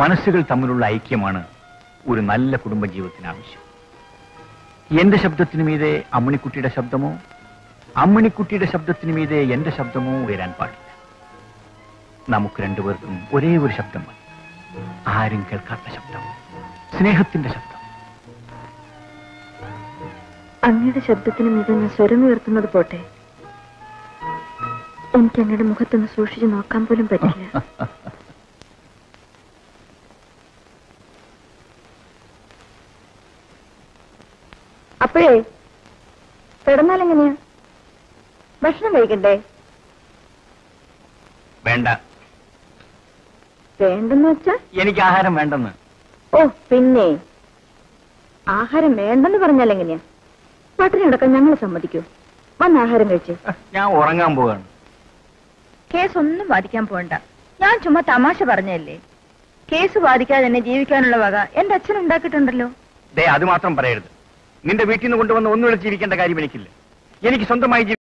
മനസ്സുകൾ തമ്മിലുള്ള ഐക്യമാണ് ഒരു നല്ല കുടുംബജീവിതത്തിന് ആവശ്യം. എന്റെ ശബ്ദത്തിന് മീതെ അമ്മിണിക്കുട്ടിയുടെ ശബ്ദമോ അമ്മിണിക്കുട്ടിയുടെ ശബ്ദത്തിന് മീതെ എന്റെ ശബ്ദമോ ഉയരാൻ പാടില്ല. നമുക്ക് രണ്ടുപേർക്കും ഒരേ ഒരു ശബ്ദം മതി. ആരും കേൾക്കാത്ത ശബ്ദം, സ്നേഹത്തിന്റെ ശബ്ദം. അങ്ങയുടെ ശബ്ദത്തിന് മീതെ ഞാൻ സ്വരം ഉയർത്തുന്നത് പോട്ടെ, എനിക്ക് അങ്ങയുടെ മുഖത്തൊന്ന് സൂക്ഷിച്ചു നോക്കാൻ പോലും പറ്റില്ല. അപ്പോഴേ കിടന്നാലെങ്ങനെയാ? ഭക്ഷണം കഴിക്കണ്ടേ? വേണ്ട. വേണ്ടെന്ന് വെച്ചാ? എനിക്ക് ആഹാരം വേണ്ടെന്ന്. ഓ പിന്നെ ആഹാരം വേണ്ടെന്ന് പറഞ്ഞാൽ എങ്ങനെയാ? പട്ടിണി കിടക്കാൻ ഞങ്ങൾ സമ്മതിക്കൂ? വന്ന് ആഹാരം കഴിച്ച്. ഞാൻ ഉറങ്ങാൻ പോവാണ്. കേസ് ഒന്നും വാദിക്കാൻ പോകണ്ട. ഞാൻ ചുമ്മാ തമാശ പറഞ്ഞല്ലേ. കേസ് വാദിക്കാതെ തന്നെ ജീവിക്കാനുള്ള വക എന്റെ അച്ഛൻ ഉണ്ടാക്കിയിട്ടുണ്ടല്ലോ. അത് മാത്രം പറയരുത്. നിന്റെ വീട്ടിൽ നിന്ന് കൊണ്ടുവന്ന് ഒന്നും വിളിച്ചിരിക്കേണ്ട കാര്യം എനിക്കില്ല. എനിക്ക് സ്വന്തമായി